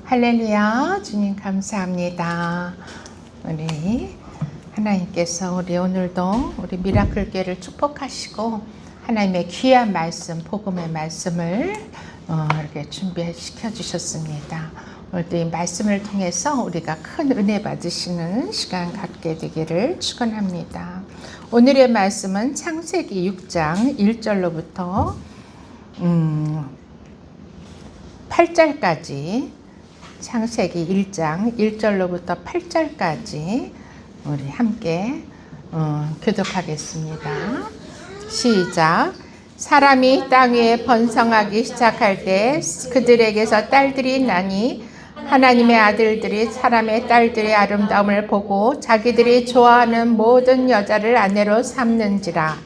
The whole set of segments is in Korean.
할렐루야, 주님 감사합니다. 우리 하나님께서 우리 오늘도 우리 미라클교회를 축복하시고 하나님의 귀한 말씀, 복음의 말씀을 이렇게 준비시켜 주셨습니다. 오늘도 이 말씀을 통해서 우리가 큰 은혜 받으시는 시간 갖게 되기를 축원합니다. 오늘의 말씀은 창세기 6장 1절로부터 8절까지 창세기 1장 1절로부터 8절까지 우리 함께 교독하겠습니다. 시작. 사람이 땅 위에 번성하기 시작할 때 그들에게서 딸들이 나니 하나님의 아들들이 사람의 딸들의 아름다움을 보고 자기들이 좋아하는 모든 여자를 아내로 삼는지라.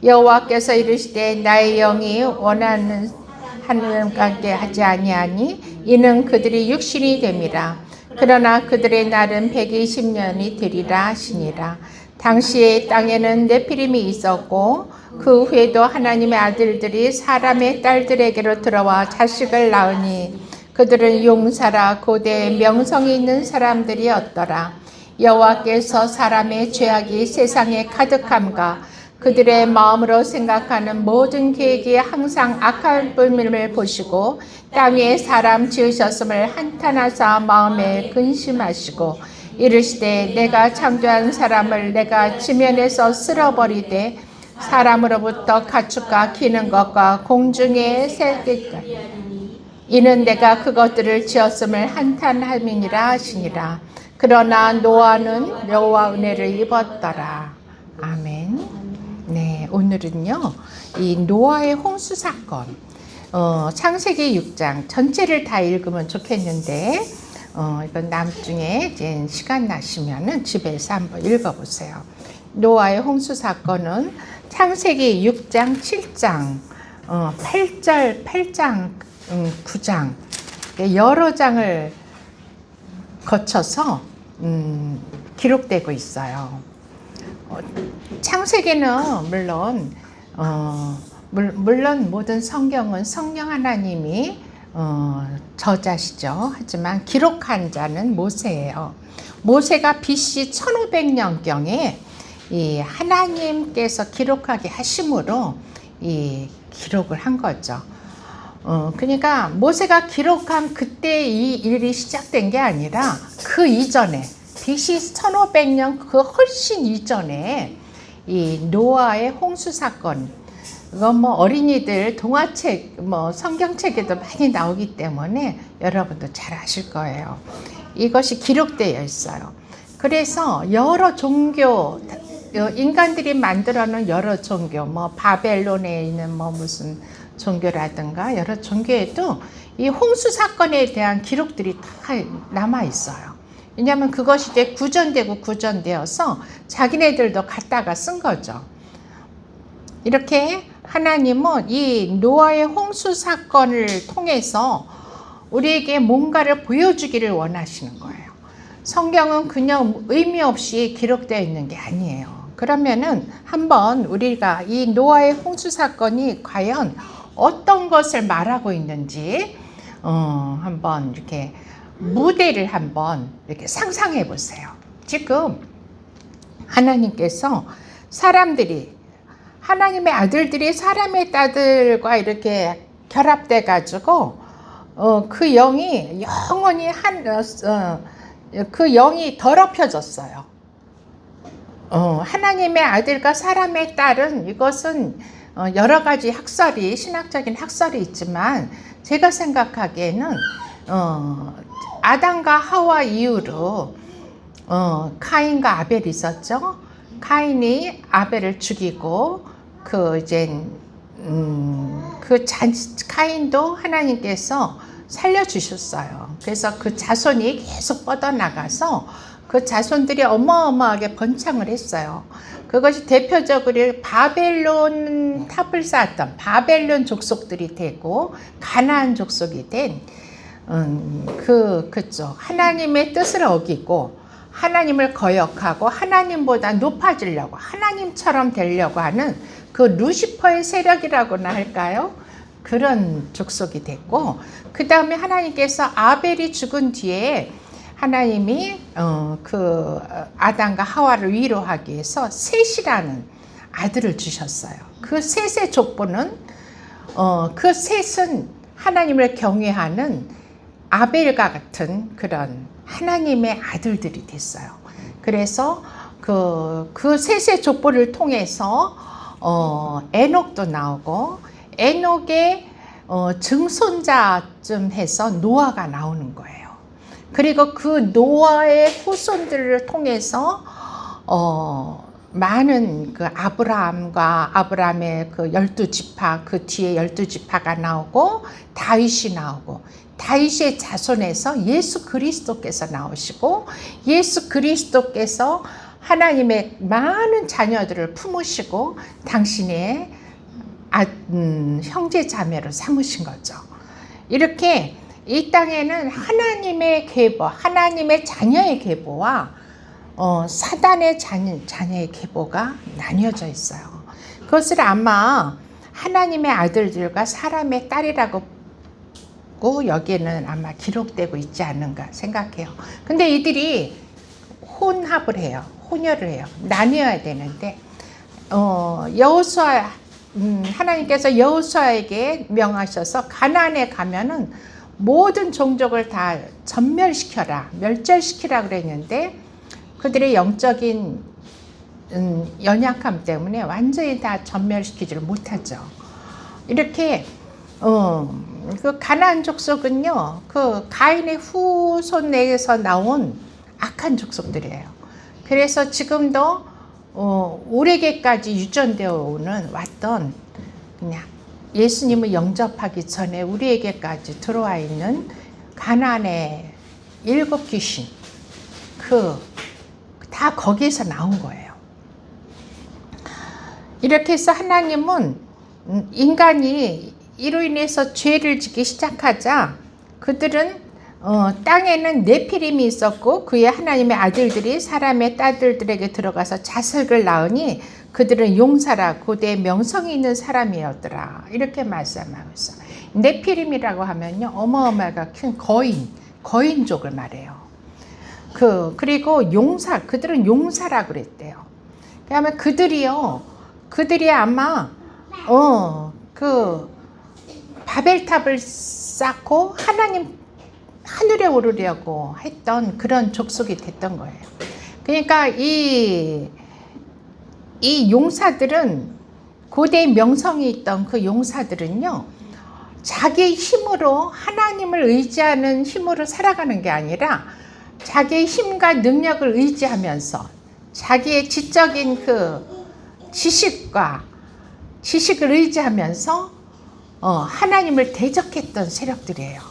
여호와께서 이르시되 나의 영이 원하는 하나님과 함께 하지 아니하니 이는 그들이 육신이 됨이라. 그러나 그들의 날은 120년이 되리라 하시니라. 당시에 땅에는 네피림이 있었고 그 후에도 하나님의 아들들이 사람의 딸들에게로 들어와 자식을 낳으니 그들은 용사라 고대에 명성이 있는 사람들이었더라. 여호와께서 사람의 죄악이 세상에 가득함과 그들의 마음으로 생각하는 모든 계획이 항상 악할 뿐임을 보시고 땅 위에 사람 지으셨음을 한탄하사 마음에 근심하시고 이르시되 내가 창조한 사람을 내가 지면에서 쓸어버리되 사람으로부터 가축과 기는 것과 공중의 새끼가 이는 내가 그것들을 지었음을 한탄함이니라 하시니라. 그러나 노아는 여호와 은혜를 입었더라. 아멘. 네, 오늘은요, 이 노아의 홍수 사건, 창세기 6장 전체를 다 읽으면 좋겠는데, 이건 나중에 이제 시간 나시면은 집에서 한번 읽어보세요. 노아의 홍수 사건은 창세기 6장, 7장, 8절, 8장, 9장, 여러 장을 거쳐서 기록되고 있어요. 창세기는 물론 모든 성경은 성령 하나님이 저자시죠. 하지만 기록한 자는 모세예요. 모세가 BC 1500년경에 이 하나님께서 기록하게 하심으로 이 기록을 한 거죠. 그러니까 모세가 기록한 그때 이 일이 시작된 게 아니라 그 이전에 BC 1500년 그 훨씬 이전에 이 노아의 홍수 사건, 이건 뭐 어린이들 동화책, 뭐 성경책에도 많이 나오기 때문에 여러분도 잘 아실 거예요. 이것이 기록되어 있어요. 그래서 여러 종교, 인간들이 만들어 놓은 여러 종교, 뭐 바벨론에 있는 뭐 무슨 종교라든가 여러 종교에도 이 홍수 사건에 대한 기록들이 다 남아 있어요. 왜냐하면 그것이 이제 구전되어서 자기네들도 갖다가 쓴 거죠. 이렇게 하나님은 이 노아의 홍수 사건을 통해서 우리에게 뭔가를 보여주기를 원하시는 거예요. 성경은 그냥 의미 없이 기록되어 있는 게 아니에요. 그러면은 한번 우리가 이 노아의 홍수 사건이 과연 어떤 것을 말하고 있는지 한번 이렇게 무대를 한번 이렇게 상상해 보세요. 지금 하나님께서 하나님의 아들들이 사람의 딸들과 이렇게 결합돼 가지고 그 영이 영원히 그 영이 더럽혀졌어요. 하나님의 아들과 사람의 딸은 이것은 여러 가지 신학적인 학설이 있지만 제가 생각하기에는 아담과 하와 이후로 카인과 아벨이 있었죠. 카인이 아벨을 죽이고 카인도 하나님께서 살려주셨어요. 그래서 그 자손이 계속 뻗어나가서 그 자손들이 어마어마하게 번창을 했어요. 그것이 대표적으로 바벨론 탑을 쌓았던 바벨론 족속들이 되고 가나안 족속이 된 그쪽 하나님의 뜻을 어기고 하나님을 거역하고 하나님보다 높아지려고 하나님처럼 되려고 하는 그 루시퍼의 세력이라고나 할까요? 그런 족속이 됐고, 그 다음에 하나님께서 아벨이 죽은 뒤에 하나님이 그 아담과 하와를 위로하기 위해서 셋이라는 아들을 주셨어요. 그 셋의 족보는 그 셋은 하나님을 경외하는 아벨과 같은 그런 하나님의 아들들이 됐어요. 그래서 그 셋의 족보를 통해서 에녹도 나오고, 에녹의 증손자쯤 해서 노아가 나오는 거예요. 그리고 그 노아의 후손들을 통해서 많은 그 아브라함의 그 12지파, 그 뒤에 12지파가 나오고, 다윗이 나오고, 다윗의 자손에서 예수 그리스도께서 나오시고, 예수 그리스도께서 하나님의 많은 자녀들을 품으시고 당신의 형제 자매로 삼으신 거죠. 이렇게 이 땅에는 하나님의 계보, 하나님의 자녀의 계보와 사단의 자녀의 계보가 나뉘어져 있어요. 그것을 아마 하나님의 아들들과 사람의 딸이라고 여기에는 아마 기록되고 있지 않는가 생각해요. 근데 이들이 혼합을 해요. 혼혈을 해요. 나뉘어야 되는데 여호수아 하나님께서 여호수아에게 명하셔서 가나안에 가면은 모든 종족을 다 전멸시켜라, 멸절시키라 그랬는데 그들의 영적인 연약함 때문에 완전히 다 전멸시키지를 못하죠. 이렇게 그 가나안 족속은요, 그 가인의 후손에서 나온 악한 족속들이에요. 그래서 지금도 우리에게까지 유전되어 왔던 그냥 예수님을 영접하기 전에 우리에게까지 들어와 있는 가나안의 7 귀신, 다 거기에서 나온 거예요. 이렇게 해서 하나님은 인간이 이로 인해서 죄를 짓기 시작하자 그들은 땅에는 네피림이 있었고 그의 하나님의 아들들이 사람의 딸들에게 들어가서 자식을 낳으니 그들은 용사라 고대의 명성이 있는 사람이었더라. 이렇게 말씀하고 있어요. 네피림이라고 하면요, 어마어마하게 큰 거인족을 말해요. 그리고 용사, 그들은 용사라 그랬대요. 그러면 그들이 아마 그 바벨탑을 쌓고 하늘에 오르려고 했던 그런 족속이 됐던 거예요. 그러니까 이 용사들은, 고대의 명성이 있던 그 용사들은요, 자기의 힘으로, 하나님을 의지하는 힘으로 살아가는 게 아니라 자기의 힘과 능력을 의지하면서 자기의 지적인 그 지식을 의지하면서 하나님을 대적했던 세력들이에요.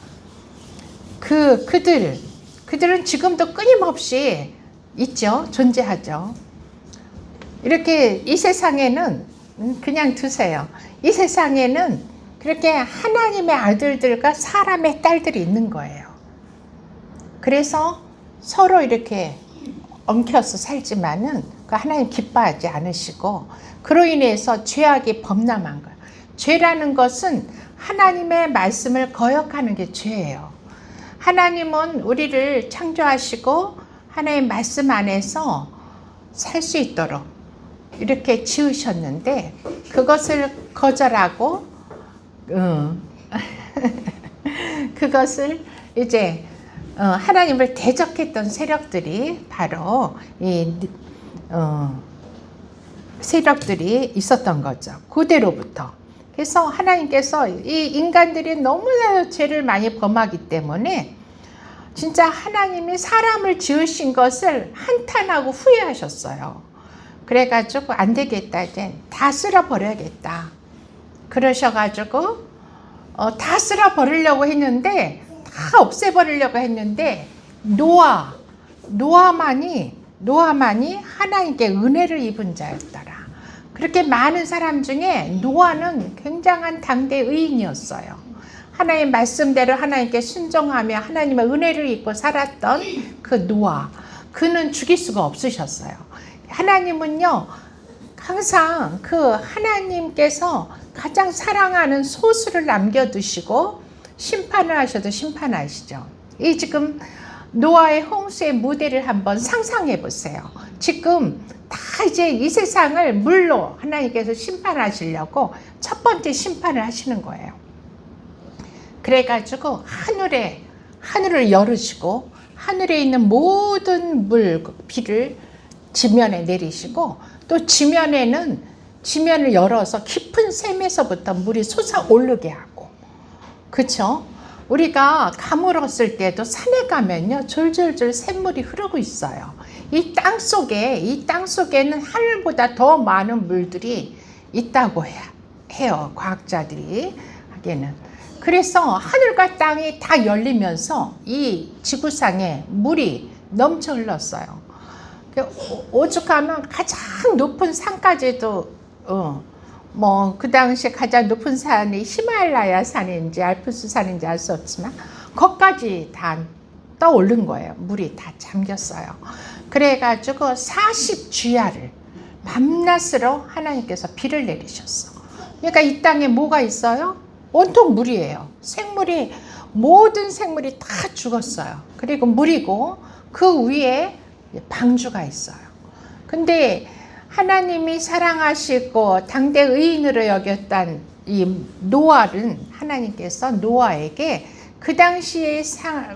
그들은 지금도 끊임없이 있죠. 존재하죠. 이렇게 이 세상에는 그냥 두세요. 이 세상에는 그렇게 하나님의 아들들과 사람의 딸들이 있는 거예요. 그래서 서로 이렇게 엉켜서 살지만은 그 하나님 기뻐하지 않으시고, 그로 인해서 죄악이 범람한 거예요. 죄라는 것은 하나님의 말씀을 거역하는 게 죄예요. 하나님은 우리를 창조하시고 하나님의 말씀 안에서 살 수 있도록 이렇게 지으셨는데 그것을 거절하고 그것을 이제 하나님을 대적했던 세력들이 바로 세력들이 있었던 거죠. 그대로부터. 그래서 하나님께서 이 인간들이 너무나 죄를 많이 범하기 때문에 진짜 하나님이 사람을 지으신 것을 한탄하고 후회하셨어요. 그래가지고 안 되겠다, 이제 다 쓸어버려야겠다. 그러셔가지고 다 쓸어버리려고 했는데, 다 없애버리려고 했는데 노아만이 하나님께 은혜를 입은 자였더라. 그렇게 많은 사람 중에 노아는 굉장한 당대 의인이었어요. 하나님 말씀대로 하나님께 순종하며 하나님의 은혜를 입고 살았던 그 노아, 그는 죽일 수가 없으셨어요. 하나님은요, 항상 그 하나님께서 가장 사랑하는 소수를 남겨두시고 심판을 하셔도 심판하시죠. 이 지금 노아의 홍수의 무대를 한번 상상해 보세요. 지금 다 이제 이 세상을 물로 하나님께서 심판하시려고 첫 번째 심판을 하시는 거예요. 그래가지고 하늘을 열으시고 하늘에 있는 모든 비를 지면에 내리시고 또 지면을 열어서 깊은 샘에서부터 물이 솟아오르게 하고, 그쵸? 우리가 가물었을 때도 산에 가면요 졸졸졸 샘물이 흐르고 있어요. 이 땅 속에는 하늘보다 더 많은 물들이 있다고 해요, 과학자들이 하기에는. 그래서 하늘과 땅이 다 열리면서 이 지구상에 물이 넘쳐 흘렀어요. 오죽하면 가장 높은 산까지도 그 당시에 가장 높은 산이 히말라야 산인지 알프스 산인지 알 수 없지만 거기까지 다 떠오른 거예요. 물이 다 잠겼어요. 그래가지고 40주야를 밤낮으로 하나님께서 비를 내리셨어. 그러니까 이 땅에 뭐가 있어요? 온통 물이에요. 모든 생물이 다 죽었어요. 그리고 물이고 그 위에 방주가 있어요. 근데 하나님이 사랑하시고 당대 의인으로 여겼던 이 노아는 하나님께서 노아에게 그 당시에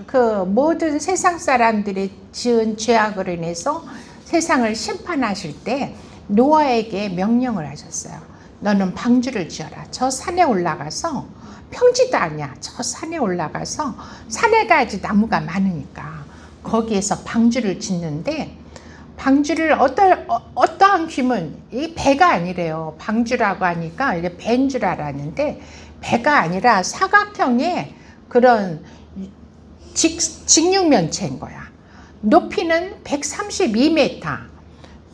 그 모든 세상 사람들이 지은 죄악으로 인해서 세상을 심판하실 때 노아에게 명령을 하셨어요. 너는 방주를 지어라. 저 산에 올라가서, 평지도 아니야, 저 산에 올라가서, 산에 가야지 나무가 많으니까 거기에서 방주를 짓는데, 방주를 어떠한 귀문, 이 배가 아니래요. 방주라고 하니까 이게 배인 줄 알았는데 배가 아니라 사각형의 그런 직육면체인 거야. 높이는 132m,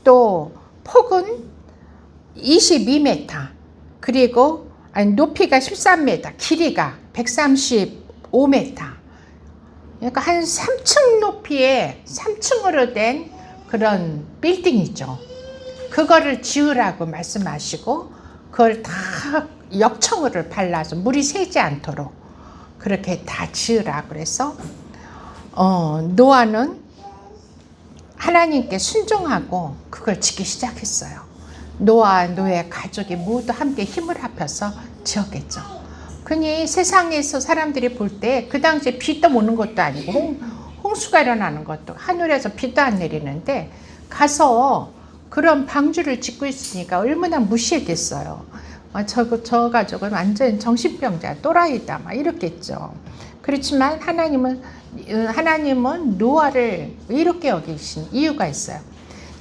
또 폭은 22m, 그리고 높이가 13m, 길이가 135m. 그러니까 한 3층 높이의 3층으로 된 그런 빌딩이죠. 그거를 지으라고 말씀하시고 그걸 다 역청을 발라서 물이 새지 않도록 그렇게 다 지으라 그래서 노아는 하나님께 순종하고 그걸 짓기 시작했어요. 노아의 가족이 모두 함께 힘을 합해서 지었겠죠. 그니 세상에서 사람들이 볼 때 그 당시에 비도 오는 것도 아니고 홍수가 일어나는 것도, 하늘에서 비도 안 내리는데 가서 그런 방주를 짓고 있으니까 얼마나 무시했겠어요. 저 가족은 완전 정신병자, 또라이다 막 이렇겠죠. 그렇지만 하나님은 노아를 의롭게 여기신 이유가 있어요.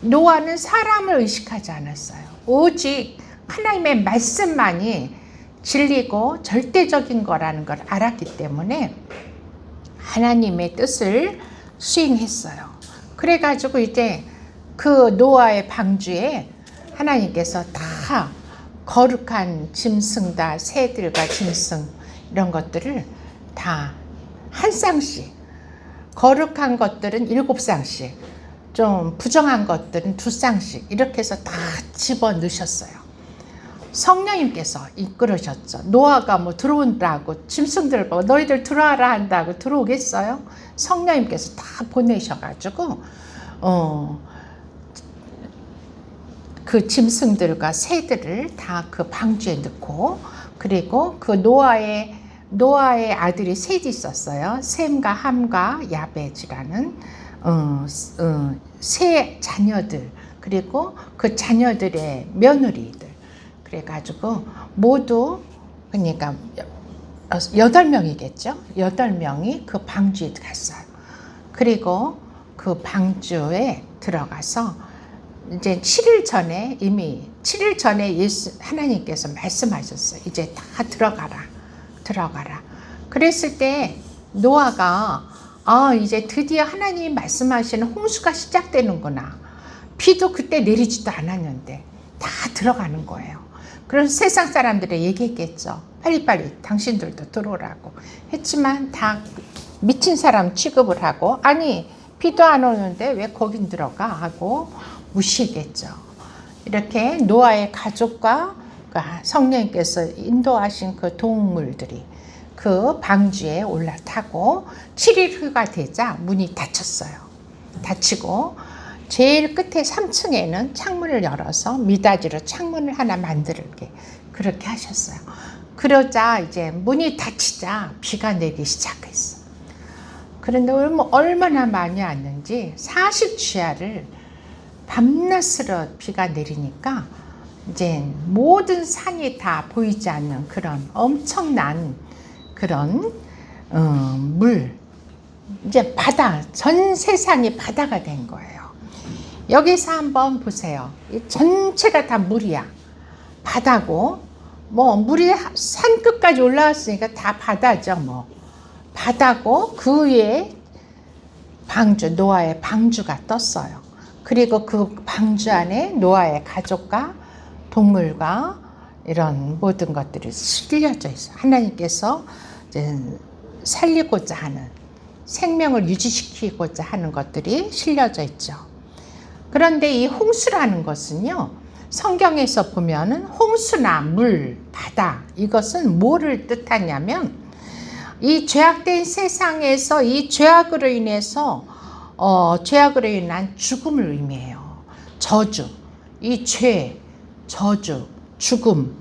노아는 사람을 의식하지 않았어요. 오직 하나님의 말씀만이 진리고 절대적인 거라는 걸 알았기 때문에 하나님의 뜻을 수행했어요. 그래가지고 이제 그 노아의 방주에 하나님께서 다 거룩한 짐승, 새들과 짐승 이런 것들을 다 한 쌍씩, 거룩한 것들은 7쌍씩, 좀 부정한 것들은 2쌍씩 이렇게 해서 다 집어 넣으셨어요. 성령님께서 이끌으셨죠. 노아가 뭐 들어온다고 짐승들 보고 너희들 들어와라 한다고 들어오겠어요? 성령님께서 다 보내셔가지고 그 짐승들과 새들을 다 그 방주에 넣고, 그리고 그 노아의 아들이 셋이 있었어요. 셈과 함과 야벳이라는 세 자녀들, 그리고 그 자녀들의 며느리들. 그래가지고 모두 그러니까 8명이겠죠. 8명이 그 방주에 갔어요. 그리고 그 방주에 들어가서 이제 7일 전에 하나님께서 말씀하셨어요. 이제 다 들어가라. 그랬을 때 노아가 이제 드디어 하나님이 말씀하시는 홍수가 시작되는구나. 비도 그때 내리지도 않았는데 다 들어가는 거예요. 그래서 세상 사람들이 얘기했겠죠. 빨리빨리 당신들도 들어오라고 했지만 다 미친 사람 취급을 하고, 아니 비도 안 오는데 왜 거긴 들어가 하고 무시했겠죠. 이렇게 노아의 가족과 그러니까 성령님께서 인도하신 그 동물들이 그 방주에 올라타고 7일 후가 되자 문이 닫혔어요. 닫히고 제일 끝에 3층에는 창문을 열어서 미닫이로 창문을 하나 만들게 그렇게 하셨어요. 그러자 이제 문이 닫히자 비가 내리기 시작했어. 그런데 얼마나 많이 왔는지 40주야를 밤낮으로 비가 내리니까 이제 모든 산이 다 보이지 않는 그런 엄청난 그런 물, 이제 바다, 전 세상이 바다가 된 거예요. 여기서 한번 보세요. 이 전체가 다 물이야. 바다고, 뭐 물이 산 끝까지 올라왔으니까 다 바다죠. 뭐 바다고 그 위에 방주, 노아의 방주가 떴어요. 그리고 그 방주 안에 노아의 가족과 동물과 이런 모든 것들이 실려져 있어요. 하나님께서 이제 살리고자 하는, 생명을 유지시키고자 하는 것들이 실려져 있죠. 그런데 이 홍수라는 것은요, 성경에서 보면은 홍수나 물, 바다, 이것은 뭐를 뜻하냐면 이 죄악된 세상에서 이 죄악으로 인해서 죄악으로 인한 죽음을 의미해요. 저주, 이 죄, 저주, 죽음,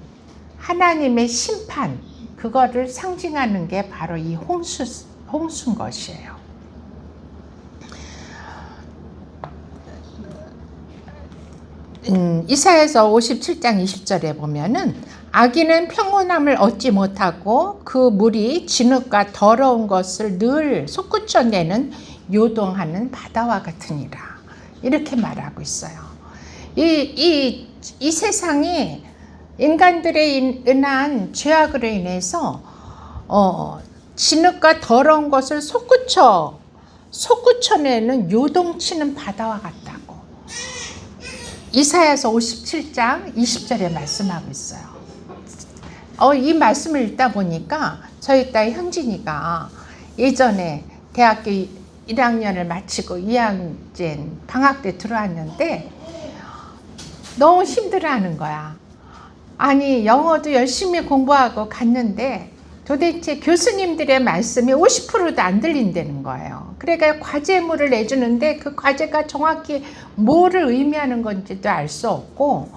하나님의 심판, 그거를 상징하는 게 바로 이 홍수인 것이에요. 이사야서 57장 20절에 보면은 아기는 평온함을 얻지 못하고 그 물이 진흙과 더러운 것을 늘 솟구쳐내는 요동하는 바다와 같으니라, 이렇게 말하고 있어요. 이 세상이 인간들의 인한 죄악으로 인해서 진흙과 더러운 것을 솟구쳐내는 요동치는 바다와 같다고 이사야서 57장 20절에 말씀하고 있어요. 이 말씀을 읽다 보니까 저희 딸 현진이가 예전에 대학교 1학년을 마치고 2학년 방학 때 들어왔는데 너무 힘들어하는 거야. 아니, 영어도 열심히 공부하고 갔는데 도대체 교수님들의 말씀이 50%도 안 들린다는 거예요. 그러니까 과제물을 내주는데 그 과제가 정확히 뭐를 의미하는 건지도 알 수 없고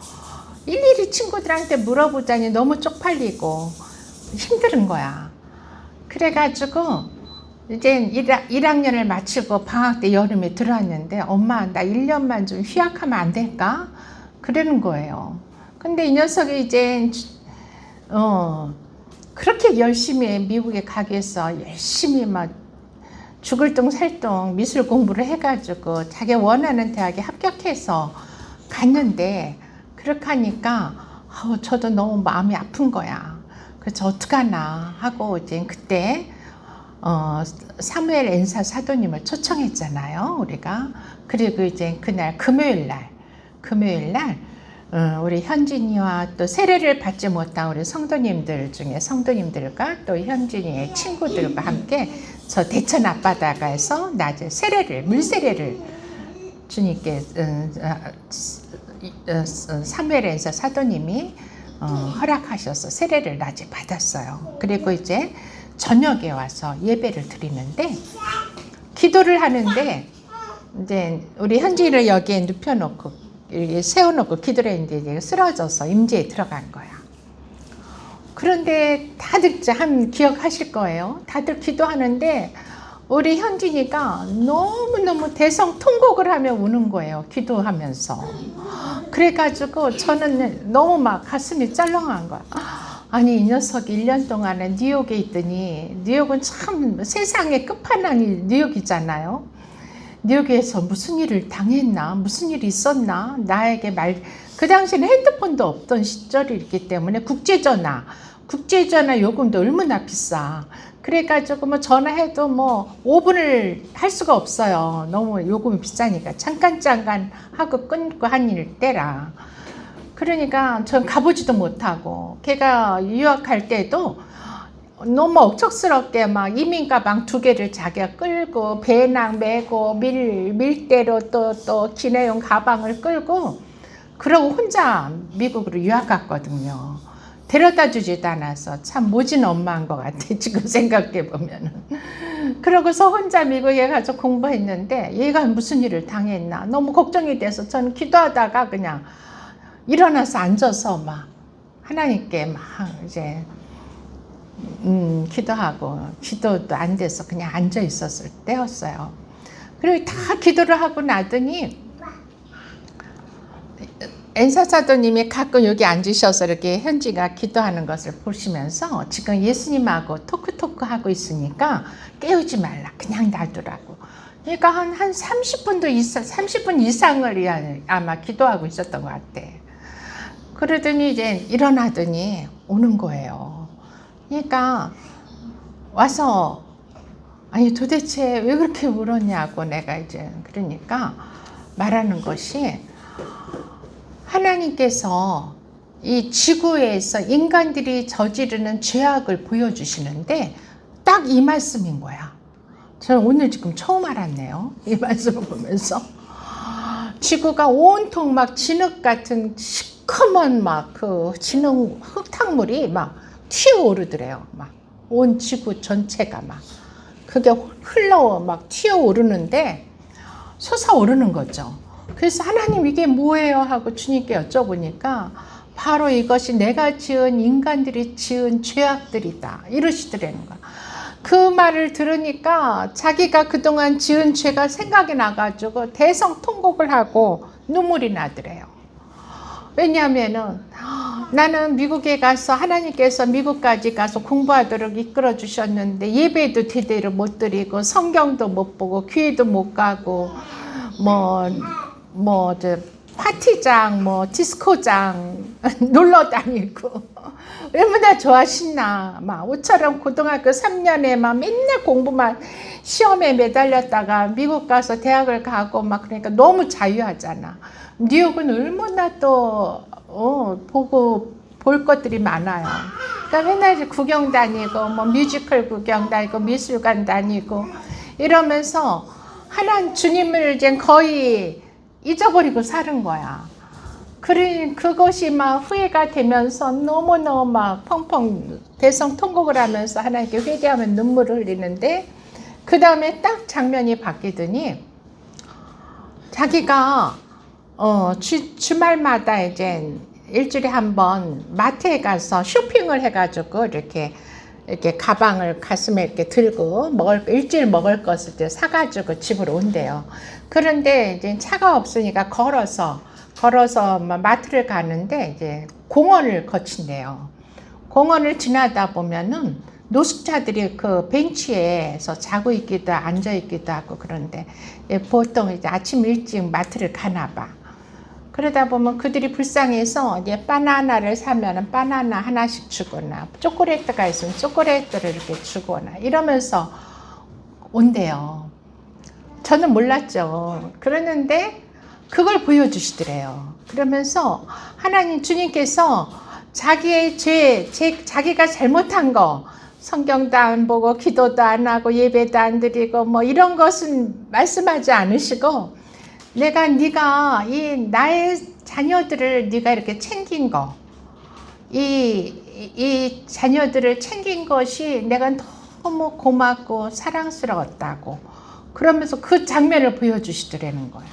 일일이 친구들한테 물어보자니 너무 쪽팔리고 힘든 거야. 그래가지고 이제 1학년을 마치고 방학 때 여름에 들어왔는데 엄마, 나 1년만 좀 휴학하면 안 될까? 그러는 거예요. 근데 이 녀석이 이제 그렇게 열심히 미국에 가기 위해서 열심히 막 죽을 둥 살 둥 미술 공부를 해가지고 자기 원하는 대학에 합격해서 갔는데 그렇게 하니까 저도 너무 마음이 아픈 거야. 그래서 어떡하나 하고 이제 그때 사무엘 엔사 사도님을 초청했잖아요, 우리가. 그리고 이제 그날 금요일 날 우리 현진이와 또 세례를 받지 못한 우리 성도님들 중에 성도님들과 또 현진이의 친구들과 함께 저 대천 앞바다가에서 낮에 물세례를 주님께 사무엘 엔사 사도님이 허락하셔서 세례를 낮에 받았어요. 그리고 이제 저녁에 와서 예배를 드리는데 기도를 하는데 이제 우리 현진이를 여기에 눕혀놓고 세워놓고 기도를 했는데 이제 쓰러져서 임재에 들어간 거야. 그런데 다들 기억하실 거예요. 다들 기도하는데 우리 현진이가 너무너무 대성통곡을 하며 우는 거예요, 기도하면서. 그래가지고 저는 너무 막 가슴이 쩔렁한 거야. 아니, 이 녀석이 1년 동안에 뉴욕에 있더니, 뉴욕은 참 세상의 끝판왕이 뉴욕이잖아요. 뉴욕에서 무슨 일을 당했나, 무슨 일이 있었나, 나에게 그 당시에는 핸드폰도 없던 시절이기 때문에 국제전화 요금도 얼마나 비싸. 그래가지고 뭐 전화해도 뭐 5분을 할 수가 없어요. 너무 요금이 비싸니까 잠깐 하고 끊고 한 일 때라. 그러니까 전 가보지도 못하고, 걔가 유학할 때도 너무 억척스럽게 막 이민 가방 2개를 자기가 끌고 배낭 메고 밀대로 또 기내용 가방을 끌고 그러고 혼자 미국으로 유학 갔거든요. 데려다 주지도 않아서 참 모진 엄마인 것 같아, 지금 생각해 보면은. 그러고서 혼자 미국에 가서 공부했는데 얘가 무슨 일을 당했나 너무 걱정이 돼서 저는 기도하다가 그냥 일어나서 앉아서 막 하나님께 막 이제 기도하고, 기도도 안 돼서 그냥 앉아 있었을 때였어요. 그리고 다 기도를 하고 나더니 엔사사도님이 가끔 여기 앉으셔서 이렇게 현지가 기도하는 것을 보시면서 지금 예수님하고 토크 하고 있으니까 깨우지 말라, 그냥 놔두라고. 그러니까 한 30분 이상을 아마 기도하고 있었던 것 같아. 그러더니 이제 일어나더니 오는 거예요. 그러니까 와서 아니 도대체 왜 그렇게 울었냐고 내가 이제 그러니까 말하는 것이, 하나님께서 이 지구에서 인간들이 저지르는 죄악을 보여주시는데 딱 이 말씀인 거야. 저는 오늘 지금 처음 알았네요. 이 말씀을 보면서 지구가 온통 막 진흙 같은 시커먼 막 그 진흙 흙탕물이 막 튀어오르더래요. 막 온 지구 전체가 막 그게 흘러 막 튀어오르는데 솟아오르는 거죠. 그래서 하나님 이게 뭐예요 하고 주님께 여쭤보니까 바로 이것이 내가 지은, 인간들이 지은 죄악들이다 이러시더라는 거야. 그 말을 들으니까 자기가 그동안 지은 죄가 생각이 나가지고 대성통곡을 하고 눈물이 나더래요. 왜냐하면은 나는 미국에 가서 하나님께서 미국까지 가서 공부하도록 이끌어 주셨는데 예배도 제대로 못 드리고 성경도 못 보고 교회도 못 가고 저 파티장, 디스코장 놀러 다니고 얼마나 좋아하시나. 막 옷처럼 고등학교 3년에 막 맨날 공부만 시험에 매달렸다가 미국 가서 대학을 가고 막 그러니까 너무 자유하잖아. 뉴욕은 얼마나 또 볼 것들이 많아요. 그러니까 맨날 이제 구경 다니고 뮤지컬 구경 다니고 미술관 다니고 이러면서 주님을 이제 거의 잊어버리고 사는 거야. 그것이 막 후회가 되면서 너무너무 막 펑펑 대성통곡을 하면서 하나님께 회개하면 눈물을 흘리는데, 그 다음에 딱 장면이 바뀌더니 자기가 주말마다 이제 일주일에 한 번 마트에 가서 쇼핑을 해가지고 이렇게 가방을 가슴에 이렇게 들고 일주일 먹을 것을 이제 사가지고 집으로 온대요. 그런데 이제 차가 없으니까 걸어서 마트를 가는데 이제 공원을 거친대요. 공원을 지나다 보면은 노숙자들이 그 벤치에서 자고 있기도 앉아 있기도 하고 그런데 보통 이제 아침 일찍 마트를 가나 봐. 그러다 보면 그들이 불쌍해서 이제 바나나를 사면은 바나나 하나씩 주거나 초콜릿가 있으면 초콜릿을 이렇게 주거나 이러면서 온대요. 저는 몰랐죠. 그러는데 그걸 보여주시더래요. 그러면서 하나님 주님께서 자기의 자기가 잘못한 거, 성경도 안 보고 기도도 안 하고 예배도 안 드리고 이런 것은 말씀하지 않으시고, 네가 나의 자녀들을 네가 이렇게 챙긴 거, 이 자녀들을 챙긴 것이 내가 너무 고맙고 사랑스러웠다고 그러면서 그 장면을 보여주시더라는 거야.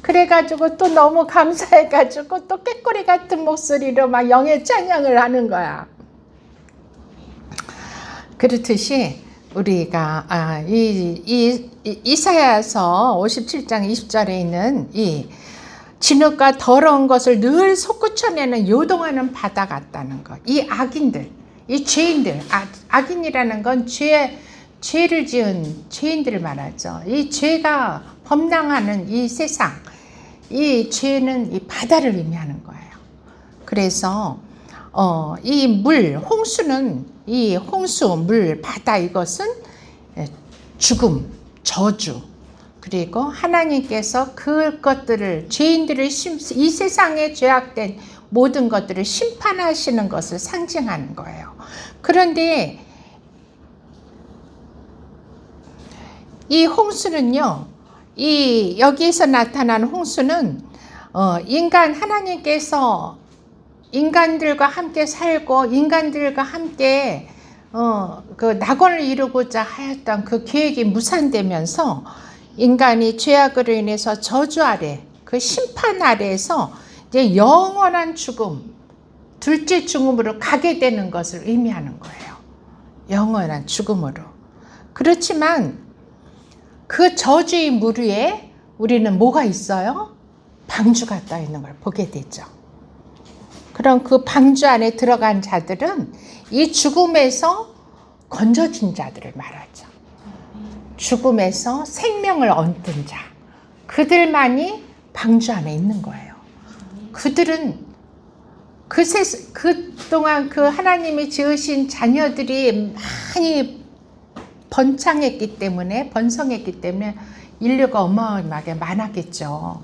그래가지고 또 너무 감사해가지고 또 꾀꼬리 같은 목소리로 막 영의 찬양을 하는 거야. 그렇듯이 우리가 이사야서 57장 20절에 있는 이 진흙과 더러운 것을 늘 솟구쳐내는 요동하는 바다 같다는 것. 이 악인들, 이 죄인들, 악인이라는 건 죄를 지은 죄인들을 말하죠. 이 죄가 범람하는 이 세상, 이 죄는 이 바다를 의미하는 거예요. 그래서 이 홍수는 이 홍수, 물, 바다 이것은 죽음, 저주, 그리고 하나님께서 그것들을 죄인들을 이 세상에 죄악된 모든 것들을 심판하시는 것을 상징하는 거예요. 그런데 이 홍수는요, 여기에서 나타난 홍수는 인간 하나님께서 인간들과 함께 살고 인간들과 함께 그 낙원을 이루고자 하였던 그 계획이 무산되면서 인간이 죄악으로 인해서 저주 아래, 그 심판 아래에서 이제 영원한 죽음, 둘째 죽음으로 가게 되는 것을 의미하는 거예요. 영원한 죽음으로. 그렇지만 그 저주의 물 위에 우리는 뭐가 있어요? 방주가 떠 있는 걸 보게 되죠. 그럼 그 방주 안에 들어간 자들은 이 죽음에서 건져진 자들을 말하죠. 죽음에서 생명을 얻은 자, 그들만이 방주 안에 있는 거예요. 그들은 그동안 그 하나님이 지으신 자녀들이 많이 번성했기 때문에 인류가 어마어마하게 많았겠죠.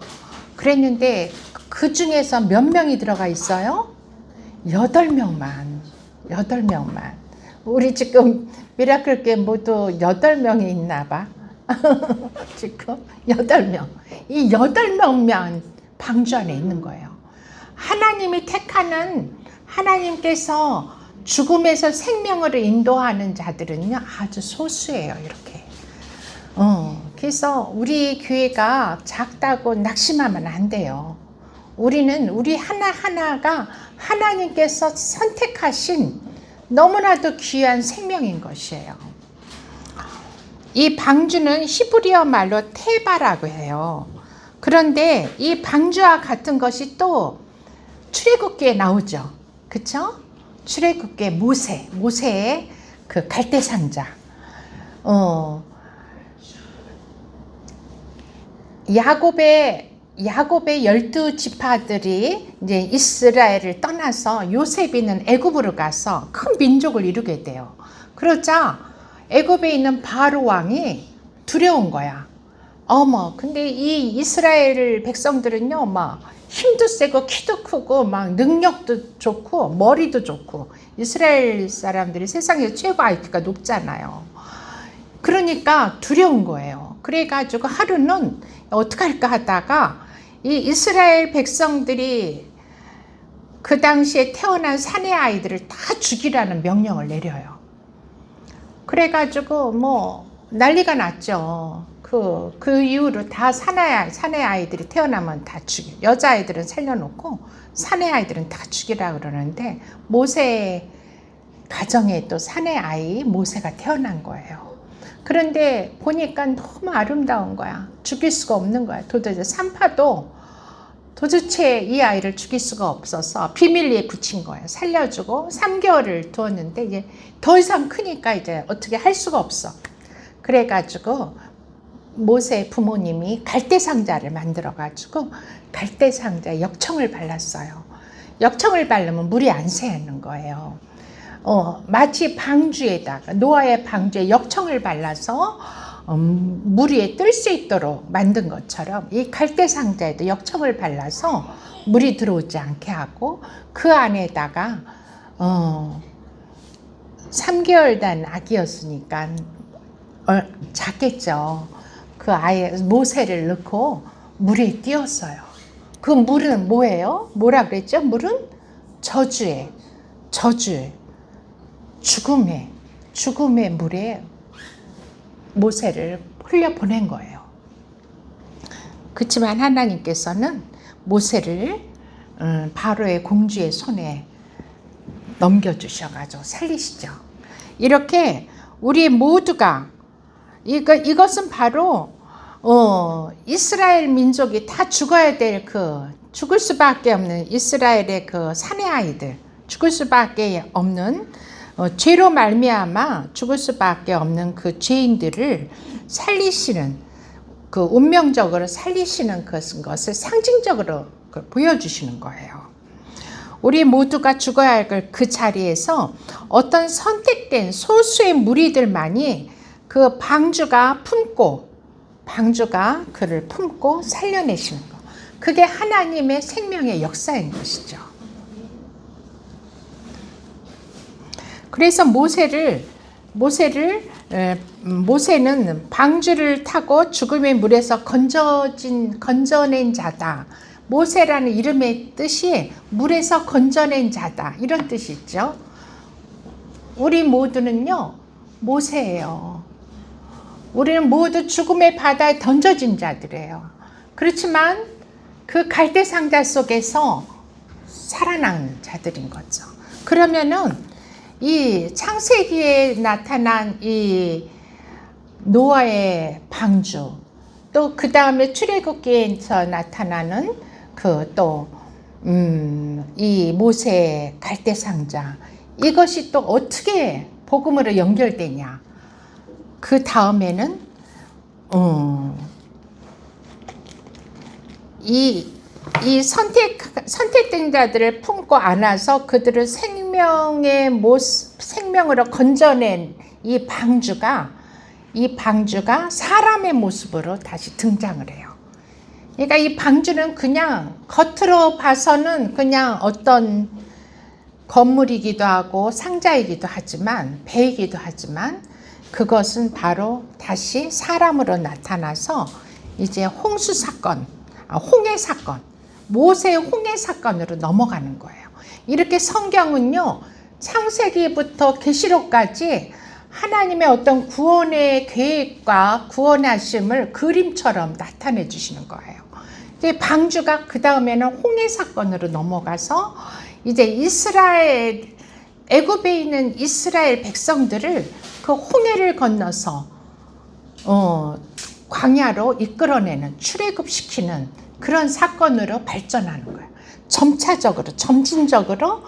그랬는데 그 중에서 몇 명이 들어가 있어요? 8명만. 우리 지금 미라클교회 모두 8명이 있나 봐. 지금 8명. 이 8명만 방주 안에 있는 거예요. 하나님이 택하는, 하나님께서 죽음에서 생명으로 인도하는 자들은요, 아주 소수예요, 이렇게. 그래서 우리 교회가 작다고 낙심하면 안 돼요. 우리 하나하나가 하나님께서 선택하신 너무나도 귀한 생명인 것이에요. 이 방주는 히브리어 말로 테바라고 해요. 그런데 이 방주와 같은 것이 또 출애굽기에 나오죠. 그쵸? 출애굽기에 모세의 그 갈대상자. 야곱의 12지파들이 이제 이스라엘을 떠나서 요셉이 있는 애굽으로 가서 큰 민족을 이루게 돼요. 그러자 애굽에 있는 바로 왕이 두려운 거야. 근데 이 이스라엘 백성들은요, 막 힘도 세고 키도 크고 막 능력도 좋고 머리도 좋고, 이스라엘 사람들이 세상에서 최고 IQ가 높잖아요. 그러니까 두려운 거예요. 그래가지고 하루는 어떡할까 하다가 이 이스라엘 백성들이 그 당시에 태어난 사내 아이들을 다 죽이라는 명령을 내려요. 그래가지고 뭐 난리가 났죠. 그 이후로 다 사내 아이들이 태어나면 다 죽여. 여자아이들은 살려놓고 사내 아이들은 다 죽이라 그러는데, 모세 가정에 또 사내 아이 모세가 태어난 거예요. 그런데 보니까 너무 아름다운 거야. 죽일 수가 없는 거야. 도대체 산파도 도대체 이 아이를 죽일 수가 없어서 비밀리에 붙인 거예요. 살려주고 3개월을 두었는데 이제 더 이상 크니까 이제 어떻게 할 수가 없어. 그래가지고 모세 부모님이 갈대상자를 만들어가지고 갈대상자에 역청을 발랐어요. 역청을 바르면 물이 안 새는 거예요. 마치 방주에다가, 노아의 방주에 역청을 발라서 물 위에 뜰 수 있도록 만든 것처럼 이 갈대상자에도 역청을 발라서 물이 들어오지 않게 하고, 그 안에다가 3개월 된 아기였으니까 작겠죠. 그 아이 모세를 넣고 물에 띄웠어요. 그 물은 뭐예요? 뭐라 그랬죠? 물은 저주의 죽음의 물에 모세를 흘려보낸 거예요. 그렇지만 하나님께서는 모세를 바로의 공주의 손에 넘겨주셔가지고 살리시죠. 이렇게 우리 모두가, 이것은 바로 이스라엘 민족이 다 죽어야 될 죽을 수밖에 없는 이스라엘의 그 사내 아이들, 죽을 수밖에 없는 죄로 말미암아 죽을 수밖에 없는 그 죄인들을 살리시는, 그 운명적으로 살리시는 것을 상징적으로 보여주시는 거예요. 우리 모두가 죽어야 할 그 자리에서 어떤 선택된 소수의 무리들만이 그 방주가 그를 품고 살려내시는 것. 그게 하나님의 생명의 역사인 것이죠. 그래서 모세는 방주를 타고 죽음의 물에서 건져낸 자다. 모세라는 이름의 뜻이 물에서 건져낸 자다, 이런 뜻이 있죠. 우리 모두는요, 모세예요. 우리는 모두 죽음의 바다에 던져진 자들이에요. 그렇지만 그 갈대 상자 속에서 살아난 자들인 거죠. 그러면은 이 창세기에 나타난 이 노아의 방주, 또 그 다음에 출애굽기에서 나타나는 이 모세의 갈대 상자, 이것이 또 어떻게 복음으로 연결되냐? 그 다음에는 이 선택된 자들을 품고 안아서 그들을 생명으로 건져낸 이 방주가 사람의 모습으로 다시 등장을 해요. 그러니까 이 방주는 그냥 겉으로 봐서는 그냥 어떤 건물이기도 하고 상자이기도 하지만, 배이기도 하지만, 그것은 바로 다시 사람으로 나타나서 이제 홍수 사건, 홍해 사건, 모세의 홍해 사건으로 넘어가는 거예요. 이렇게 성경은요, 창세기부터 계시록까지 하나님의 어떤 구원의 계획과 구원하심을 그림처럼 나타내 주시는 거예요. 이제 방주가 그 다음에는 홍해 사건으로 넘어가서 이제 애굽에 있는 이스라엘 백성들을 그 홍해를 건너서 광야로 이끌어내는, 출애굽시키는 그런 사건으로 발전하는 거예요. 점진적으로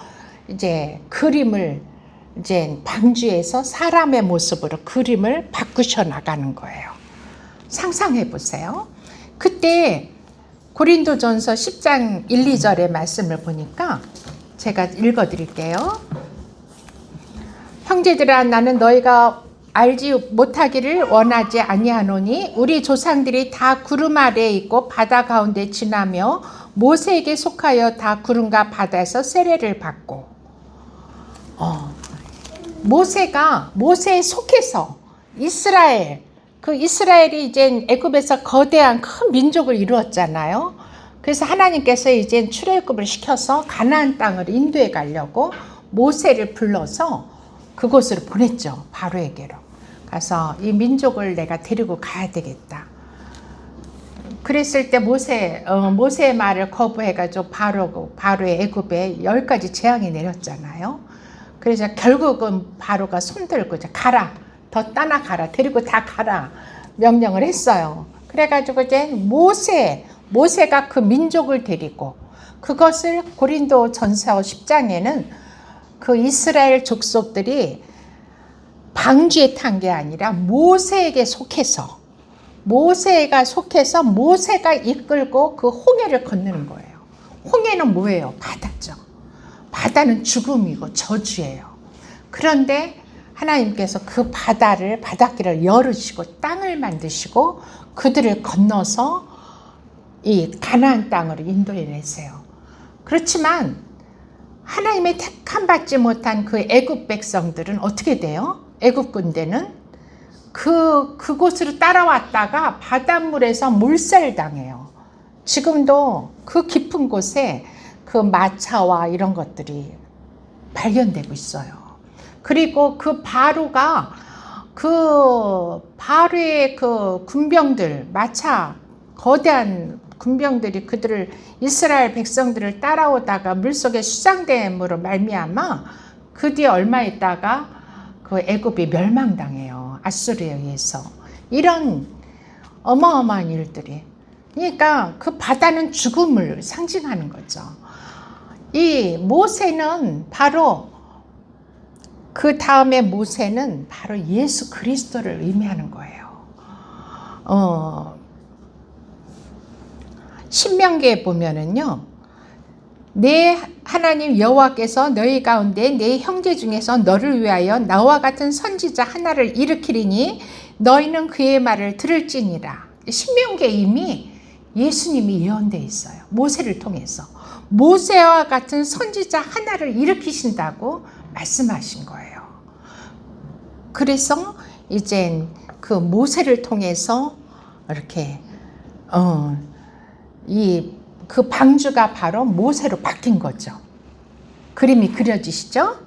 이제 그림을 이제 방주에서 사람의 모습으로 그림을 바꾸셔 나가는 거예요. 상상해 보세요. 그때 고린도전서 10장 1, 2절의 말씀을 보니까 제가 읽어 드릴게요. 형제들아, 나는 너희가 알지 못하기를 원하지 아니하노니 우리 조상들이 다 구름 아래에 있고 바다 가운데 지나며 모세에게 속하여 다 구름과 바다에서 세례를 받고, 모세에 속해서 이스라엘이 이제 애굽에서 거대한 큰 민족을 이루었잖아요. 그래서 하나님께서 이제 출애굽을 시켜서 가나안 땅을 인도해 가려고 모세를 불러서 그곳으로 보냈죠. 바로에게로 가서 이 민족을 내가 데리고 가야 되겠다. 그랬을 때 모세의 말을 거부해가지고 바로의 애굽에 10가지 재앙이 내렸잖아요. 그래서 결국은 바로가 손들고 가라, 더 떠나가라, 데리고 다 가라 명령을 했어요. 그래가지고 이제 모세가 그 민족을 데리고, 그것을 고린도전서 10장에는 그 이스라엘 족속들이 방주에 탄 게 아니라 모세가 속해서 모세가 이끌고 그 홍해를 건너는 거예요. 홍해는 뭐예요? 바다죠. 바다는 죽음이고 저주예요. 그런데 하나님께서 그 바닷길을 열으시고 땅을 만드시고 그들을 건너서 이 가나안 땅으로 인도해 내세요. 그렇지만 하나님의 택함 받지 못한 그 애굽 백성들은 어떻게 돼요? 애굽 군대는 그곳으로 따라왔다가 바닷물에서 몰살당해요. 지금도 그 깊은 곳에 그 마차와 이런 것들이 발견되고 있어요. 그리고 그 바로의 그 군병들, 거대한 군병들이 그들을, 이스라엘 백성들을 따라오다가 물속에 수장됨으로 말미암아 그 뒤에 얼마 있다가 그 애굽이 멸망당해요. 아수르에 의해서. 이런 어마어마한 일들이. 그러니까 그 바다는 죽음을 상징하는 거죠. 이 모세는 바로, 그 다음에 모세는 바로 예수 그리스도를 의미하는 거예요. 신명기에 보면은요, 내 하나님 여호와께서 너희 가운데 내 형제 중에서 너를 위하여 나와 같은 선지자 하나를 일으키리니 너희는 그의 말을 들을지니라. 신명기에 이미 예수님이 예언되어 있어요. 모세를 통해서. 모세와 같은 선지자 하나를 일으키신다고 말씀하신 거예요. 그래서 이제 그 모세를 통해서 이렇게 이 그 방주가 바로 모세로 바뀐 거죠. 그림이 그려지시죠?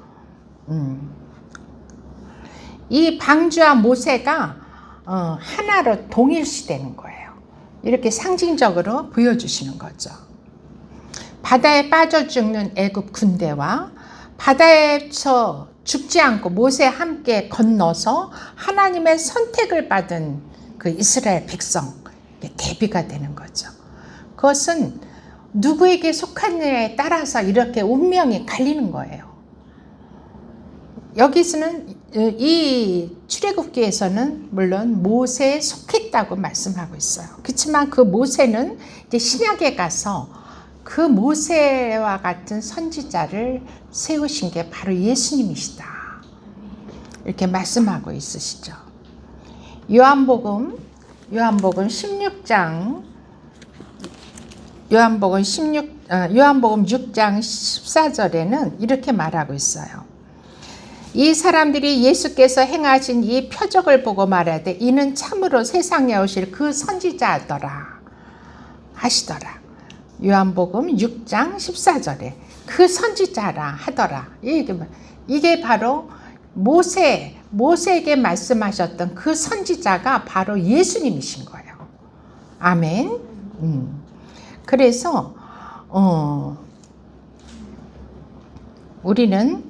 이 방주와 모세가 하나로 동일시되는 거예요. 이렇게 상징적으로 보여주시는 거죠. 바다에 빠져 죽는 애굽 군대와 바다에서 죽지 않고 모세와 함께 건너서 하나님의 선택을 받은 그 이스라엘 백성, 대비가 되는 거죠. 그것은 누구에게 속하느냐에 따라서 이렇게 운명이 갈리는 거예요. 여기서는 이 출애굽기에서는 물론 모세에 속했다고 말씀하고 있어요. 그렇지만 그 모세는 이제 신약에 가서 그 모세와 같은 선지자를 세우신 게 바로 예수님이시다. 이렇게 말씀하고 있으시죠. 요한복음 6장 14절에는 이렇게 말하고 있어요. 이 사람들이 예수께서 행하신 이 표적을 보고 말하되 이는 참으로 세상에 오실 그 선지자더라 하시더라. 요한복음 6장 14절에 그 선지자라 하더라. 이게 바로 모세에게 말씀하셨던 그 선지자가 바로 예수님이신 거예요. 아멘. 그래서 우리는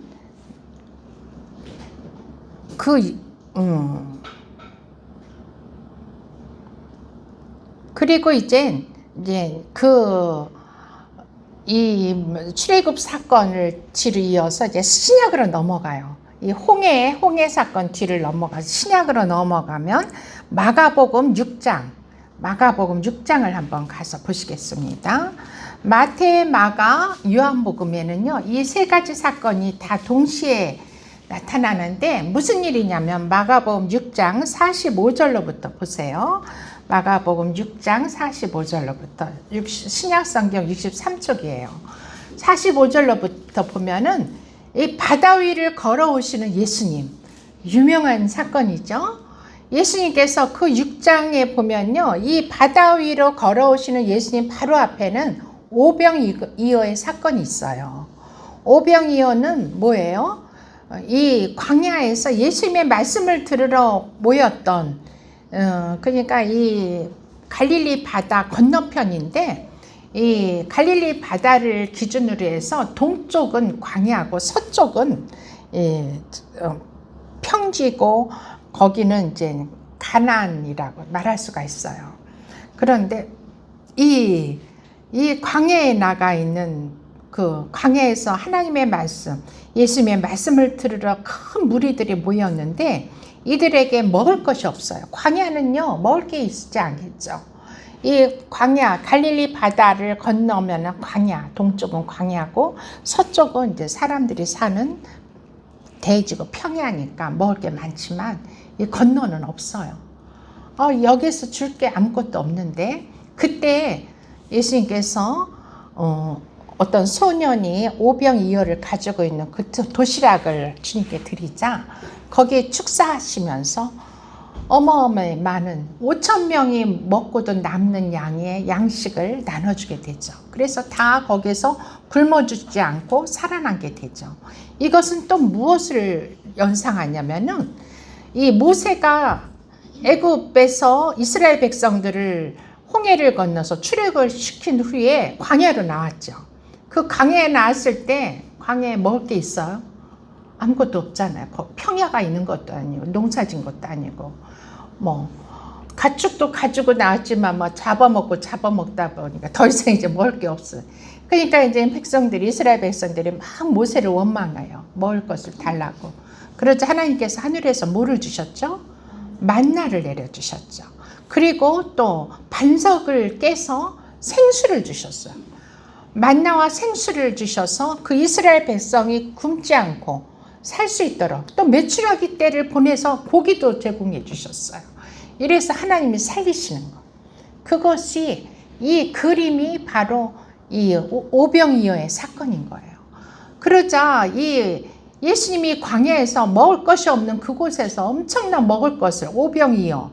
그리고 이제 이 출애굽 사건을 뒤를 이어서 이제 신약으로 넘어가요. 이 홍해 사건 뒤를 넘어가서 신약으로 넘어가면 마가복음 6장을 한번 가서 보시겠습니다. 마태, 마가, 요한복음에는요, 이 세 가지 사건이 다 동시에 나타나는데 무슨 일이냐면 마가복음 6장 45절로부터 보세요. 마가복음 6장 45절로부터 신약성경 63쪽이에요. 45절로부터 보면은 이 바다 위를 걸어오시는 예수님, 유명한 사건이죠. 예수님께서 그 6장에 보면요, 이 바다 위로 걸어오시는 예수님 바로 앞에는 오병이어의 사건이 있어요. 오병이어는 뭐예요? 이 광야에서 예수님의 말씀을 들으러 모였던, 그러니까 이 갈릴리 바다 건너편인데, 이 갈릴리 바다를 기준으로 해서 동쪽은 광야고 서쪽은 평지고 거기는 이제 가나안이라고 말할 수가 있어요. 그런데 이 광야에 나가 있는 그 광야에서 하나님의 말씀, 예수님의 말씀을 들으러 큰 무리들이 모였는데 이들에게 먹을 것이 없어요. 광야는요, 먹을 게 있지 않겠죠. 이 광야, 갈릴리 바다를 건너면 광야, 동쪽은 광야고 서쪽은 이제 사람들이 사는 대지고 평야니까 먹을 게 많지만 이 건너는 없어요. 여기서 줄 게 아무것도 없는데 그때 예수님께서 어떤 소년이 오병이어를 가지고 있는 그 도시락을 주님께 드리자 거기에 축사하시면서 어마어마하게 많은 5,000명이 먹고도 남는 양의 양식을 나눠주게 되죠. 그래서 다 거기서 굶어 죽지 않고 살아남게 되죠. 이것은 또 무엇을 연상하냐면은 이 모세가 애굽에서 이스라엘 백성들을 홍해를 건너서 출애굽을 시킨 후에 광야로 나왔죠. 그 광야에 나왔을 때 광야에 먹을 게 있어요? 아무것도 없잖아요. 평야가 있는 것도 아니고 농사진 것도 아니고 뭐 가축도 가지고 나왔지만 뭐 잡아먹다 보니까 더 이상 이제 먹을 게 없어요. 그러니까 이제 백성들이 이스라엘 백성들이 막 모세를 원망해요. 먹을 것을 달라고. 그러자 하나님께서 하늘에서 뭐를 주셨죠? 만나를 내려주셨죠. 그리고 또 반석을 깨서 생수를 주셨어요. 만나와 생수를 주셔서 그 이스라엘 백성이 굶지 않고 살 수 있도록 또 메추라기 떼를 보내서 고기도 제공해 주셨어요. 이래서 하나님이 살리시는 것. 그것이 이 그림이 바로 이 오병이어의 사건인 거예요. 그러자 이 예수님이 광야에서 먹을 것이 없는 그곳에서 엄청난 먹을 것을 오병이어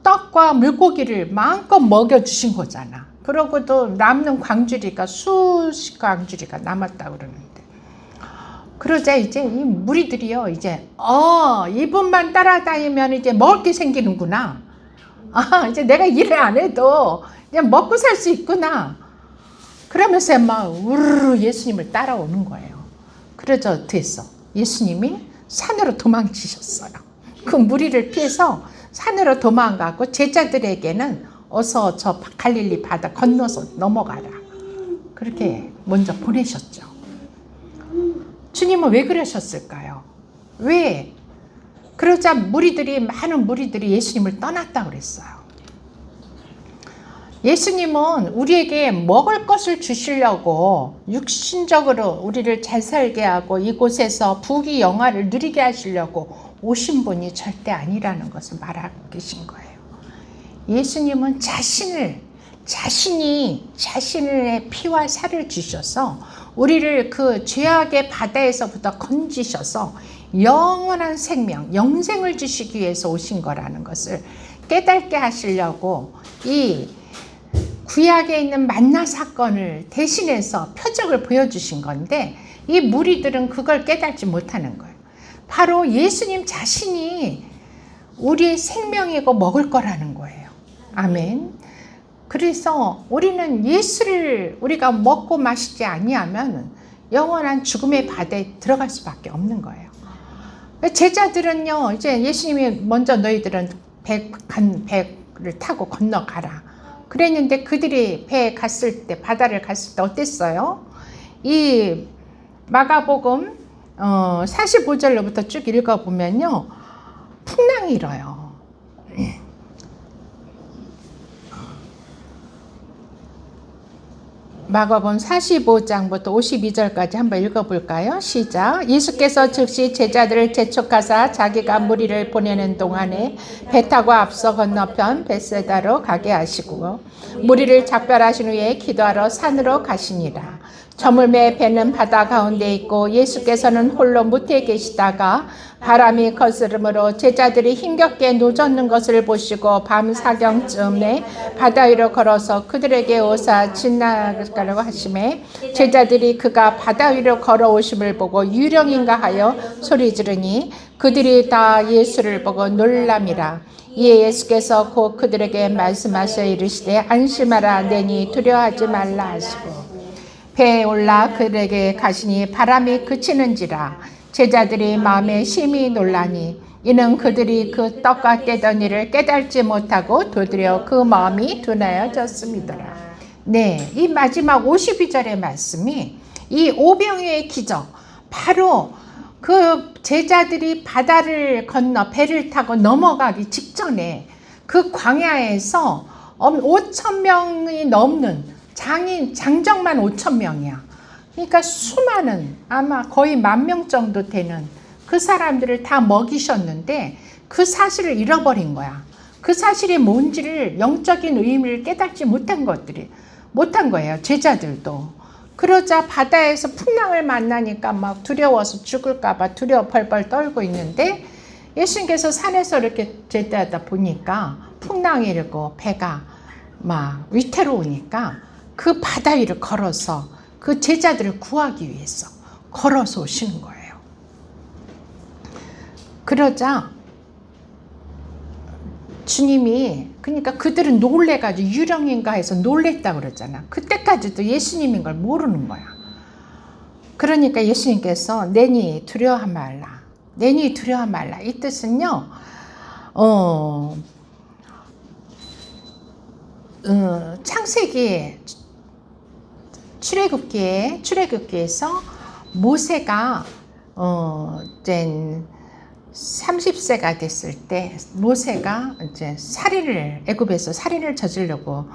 떡과 물고기를 마음껏 먹여주신 거잖아. 그러고도 남는 광주리가 수십 광주리가 남았다고 그러는데, 그러자 이제 이 무리들이요, 이제 이분만 따라다니면 이제 먹을 게 생기는구나. 이제 내가 일을 안 해도 그냥 먹고 살 수 있구나. 그러면서 막 우르르 예수님을 따라오는 거예요. 그래서 어떻게 했어? 예수님이 산으로 도망치셨어요. 그 무리를 피해서 산으로 도망가고 제자들에게는 어서 저 갈릴리 바다 건너서 넘어가라, 그렇게 먼저 보내셨죠. 주님은 왜 그러셨을까요? 왜? 그러자 많은 무리들이 예수님을 떠났다고 그랬어요. 예수님은 우리에게 먹을 것을 주시려고 육신적으로 우리를 잘 살게 하고 이곳에서 부귀 영화를 누리게 하시려고 오신 분이 절대 아니라는 것을 말하고 계신 거예요. 예수님은 자신의 피와 살을 주셔서 우리를 그 죄악의 바다에서부터 건지셔서 영원한 생명, 영생을 주시기 위해서 오신 거라는 것을 깨닫게 하시려고 이 구약에 있는 만나 사건을 대신해서 표적을 보여주신 건데, 이 무리들은 그걸 깨닫지 못하는 거예요. 바로 예수님 자신이 우리의 생명이고 먹을 거라는 거예요. 아멘. 그래서 우리는 예수를 우리가 먹고 마시지 아니하면 영원한 죽음의 바다에 들어갈 수밖에 없는 거예요. 제자들은요, 이제 예수님이 먼저 너희들은 배를 타고 건너가라 그랬는데, 그들이 배에 갔을 때, 바다를 갔을 때 어땠어요? 이 마가복음 45절로부터 쭉 읽어보면요, 풍랑이 일어요. 마가복음 45장부터 52절까지 한번 읽어볼까요? 시작. 예수께서 즉시 제자들을 재촉하사 자기가 무리를 보내는 동안에 배 타고 앞서 건너편 벳세다로 가게 하시고 무리를 작별하신 후에 기도하러 산으로 가시니라. 저물매 배는 바다 가운데 있고 예수께서는 홀로 무태에 계시다가 바람이 거스름으로 제자들이 힘겹게 노젓는 것을 보시고 밤 사경쯤에 바다 위로 걸어서 그들에게 오사 지나가려고 하심에 제자들이 그가 바다 위로 걸어오심을 보고 유령인가 하여 소리 지르니 그들이 다 예수를 보고 놀람이라. 이에 예수께서 곧 그들에게 말씀하셔 이르시되 안심하라, 내니 두려워하지 말라 하시고 배에 올라 그들에게 가시니 바람이 그치는지라. 제자들이 마음에 심히 놀라니 이는 그들이 그 떡과 깨던 일을 깨달지 못하고 도리어 그 마음이 둔하여졌음이더라. 네, 이 마지막 52절의 말씀이 이 오병이어의 기적, 바로 그 제자들이 바다를 건너 배를 타고 넘어가기 직전에 그 광야에서 5,000명이 넘는 장정만 5,000명이야. 그러니까 수많은, 아마 거의 10,000명 정도 되는 그 사람들을 다 먹이셨는데 그 사실을 잃어버린 거야. 그 사실이 뭔지를, 영적인 의미를 깨닫지 못한 거예요. 제자들도. 그러자 바다에서 풍랑을 만나니까 막 두려워서 죽을까봐 두려워 벌벌 떨고 있는데, 예수님께서 산에서 이렇게 제대하다 보니까 풍랑이 일고 배가 막 위태로우니까 그 바다 위를 걸어서 그 제자들을 구하기 위해서 걸어서 오시는 거예요. 그러자 주님이, 그러니까 그들은 놀래가지고 유령인가 해서 놀랬다고 그러잖아. 그때까지도 예수님인 걸 모르는 거야. 그러니까 예수님께서 내니 두려워하지 말라. 내니 두려워하지 말라. 이 뜻은요, 창세기 출애굽기에서 모세가 이제 30세가 됐을 때 모세가 이제 애굽에서 살인을 저지르려고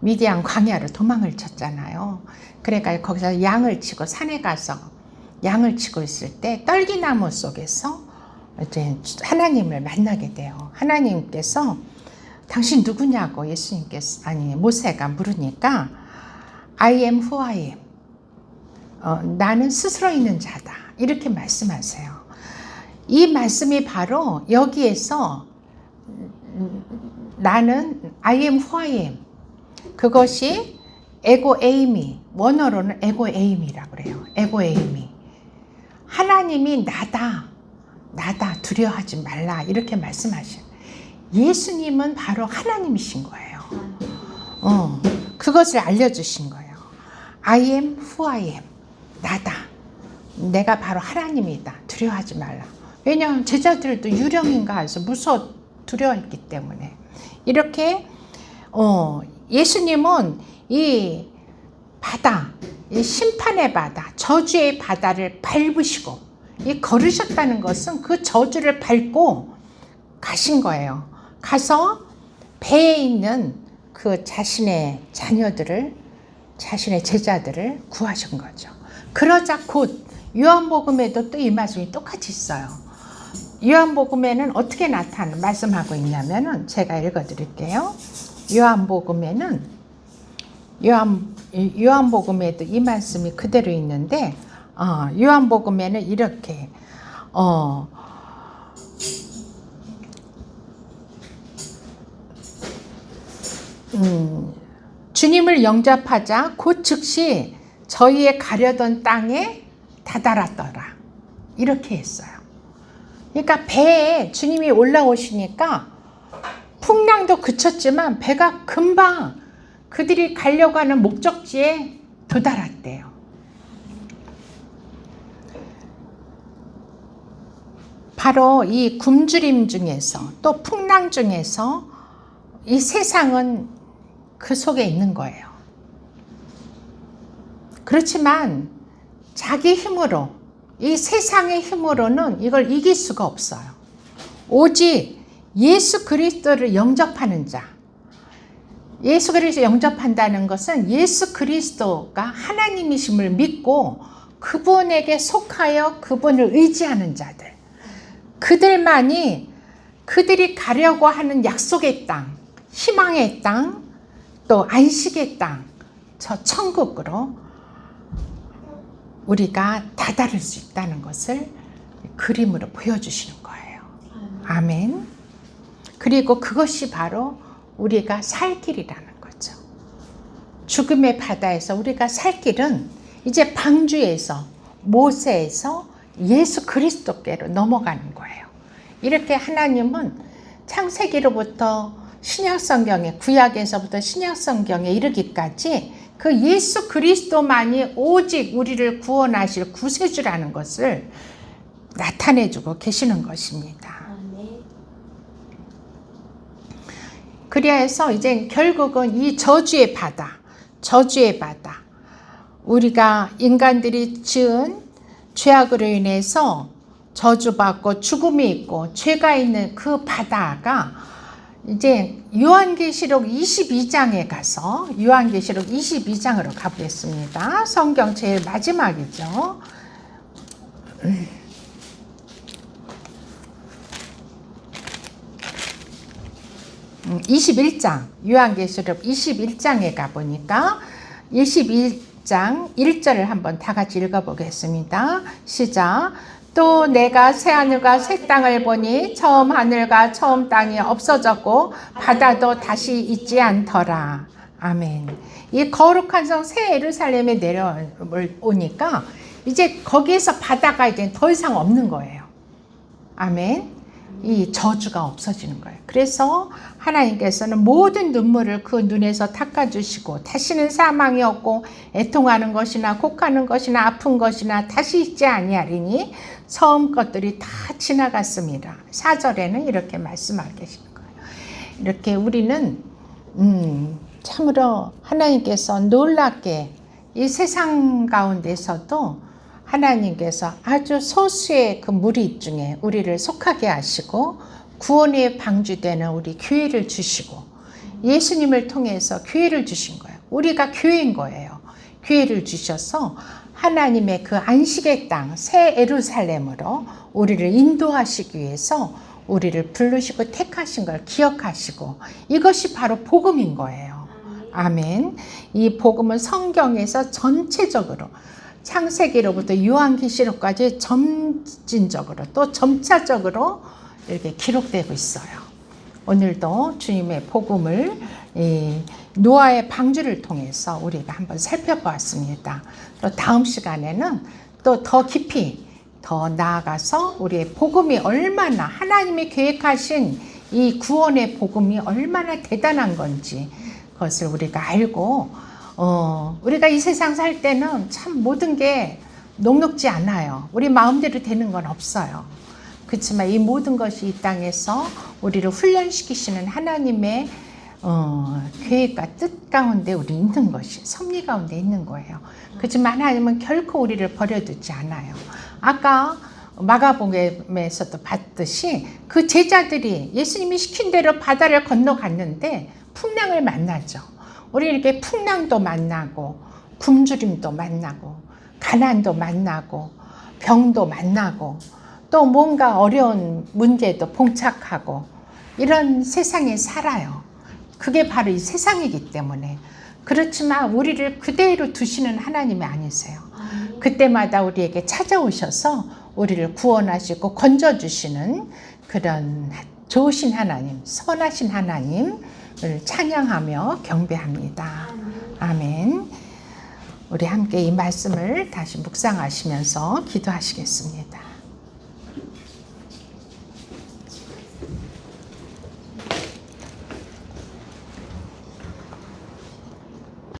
미디안 광야로 도망을 쳤잖아요. 그러니까 거기서 양을 치고 산에 가서 양을 치고 있을 때 떨기나무 속에서 이제 하나님을 만나게 돼요. 하나님께서 당신 누구냐고 모세가 물으니까 I am who I am. 나는 스스로 있는 자다. 이렇게 말씀하세요. 이 말씀이 바로 여기에서 나는 I am who I am. 그것이 에고 에이미, 원어로는 에고 에이미라고 그래요. 에고 에이미. 하나님이 나다, 나다, 두려워하지 말라, 이렇게 말씀하신. 예수님은 바로 하나님이신 거예요. 그것을 알려주신 거예요. I am who I am. 나다. 내가 바로 하나님이다. 두려워하지 말라. 왜냐하면 제자들도 유령인가 해서 무서워 두려워했기 때문에. 이렇게 예수님은 이 바다, 이 심판의 바다, 저주의 바다를 밟으시고 이 걸으셨다는 것은 그 저주를 밟고 가신 거예요. 가서 배에 있는 그 자신의 자녀들을, 자신의 제자들을 구하신 거죠. 그러자 곧 요한복음에도 또 이 말씀이 똑같이 있어요. 요한복음에는 어떻게 말씀하고 있냐면은 제가 읽어드릴게요. 요한복음에도 이 말씀이 그대로 있는데, 요한복음에는 이렇게 주님을 영접하자 곧 즉시 저희의 가려던 땅에 다다랐더라, 이렇게 했어요. 그러니까 배에 주님이 올라오시니까 풍랑도 그쳤지만 배가 금방 그들이 가려고 하는 목적지에 도달했대요. 바로 이 굶주림 중에서 또 풍랑 중에서 이 세상은 그 속에 있는 거예요. 그렇지만 자기 힘으로, 이 세상의 힘으로는 이걸 이길 수가 없어요. 오직 예수 그리스도를 영접하는 자, 예수 그리스도 영접한다는 것은 예수 그리스도가 하나님이심을 믿고 그분에게 속하여 그분을 의지하는 자들, 그들만이 그들이 가려고 하는 약속의 땅, 희망의 땅, 또 안식의 땅, 저 천국으로 우리가 다다를 수 있다는 것을 그림으로 보여주시는 거예요. 아멘. 그리고 그것이 바로 우리가 살 길이라는 거죠. 죽음의 바다에서 우리가 살 길은 이제 방주에서, 모세에서 예수 그리스도께로 넘어가는 거예요. 이렇게 하나님은 창세기로부터 신약성경에, 구약에서부터 신약성경에 이르기까지 그 예수 그리스도만이 오직 우리를 구원하실 구세주라는 것을 나타내주고 계시는 것입니다. 그래서 이제 결국은 이 저주의 바다, 우리가 인간들이 지은 죄악으로 인해서 저주받고 죽음이 있고 죄가 있는 그 바다가 이제 요한계시록 22장에 가서, 요한계시록 22장으로 가보겠습니다. 성경 제일 마지막이죠. 21장, 요한계시록 21장에 가보니까 21장 1절을 한번 다 같이 읽어보겠습니다. 시작. 또 내가 새하늘과 새 땅을 보니 처음 하늘과 처음 땅이 없어졌고 바다도 다시 있지 않더라. 아멘. 이 거룩한 성 새 예루살렘에 내려오니까 이제 거기에서 바다가 이제 더 이상 없는 거예요. 아멘. 이 저주가 없어지는 거예요. 그래서 하나님께서는 모든 눈물을 그 눈에서 닦아주시고 다시는 사망이 없고 애통하는 것이나 곡하는 것이나 아픈 것이나 다시 있지 아니하리니 처음 것들이 다 지나갔습니다. 4절에는 이렇게 말씀하고 계시는 거예요. 이렇게 우리는 참으로 하나님께서 놀랍게 이 세상 가운데서도 하나님께서 아주 소수의 그 무리 중에 우리를 속하게 하시고 구원의 방주되는 우리 교회를 주시고 예수님을 통해서 교회를 주신 거예요. 우리가 교회인 거예요. 교회를 주셔서 하나님의 그 안식의 땅, 새 예루살렘으로 우리를 인도하시기 위해서 우리를 부르시고 택하신 걸 기억하시고 이것이 바로 복음인 거예요. 아멘. 이 복음은 성경에서 전체적으로 창세기로부터 요한계시록까지 점진적으로 또 점차적으로 이렇게 기록되고 있어요. 오늘도 주님의 복음을 노아의 방주를 통해서 우리가 한번 살펴보았습니다. 또 다음 시간에는 또 더 깊이 더 나아가서 우리의 복음이 얼마나 하나님이 계획하신 이 구원의 복음이 얼마나 대단한 건지 그것을 우리가 알고 우리가 이 세상 살 때는 참 모든 게 녹록지 않아요. 우리 마음대로 되는 건 없어요. 그렇지만 이 모든 것이 이 땅에서 우리를 훈련시키시는 하나님의 계획과 뜻 가운데 우리 있는 것이 섭리 가운데 있는 거예요. 그렇지만 하나님은 결코 우리를 버려두지 않아요. 아까 마가복음에서도 봤듯이 그 제자들이 예수님이 시킨 대로 바다를 건너갔는데 풍랑을 만나죠. 우리 이렇게 풍랑도 만나고 굶주림도 만나고 가난도 만나고 병도 만나고 또 뭔가 어려운 문제도 봉착하고 이런 세상에 살아요. 그게 바로 이 세상이기 때문에. 그렇지만 우리를 그대로 두시는 하나님이 아니세요. 그때마다 우리에게 찾아오셔서 우리를 구원하시고 건져주시는 그런 좋으신 하나님, 선하신 하나님을 찬양하며 경배합니다. 아멘. 우리 함께 이 말씀을 다시 묵상하시면서 기도하시겠습니다.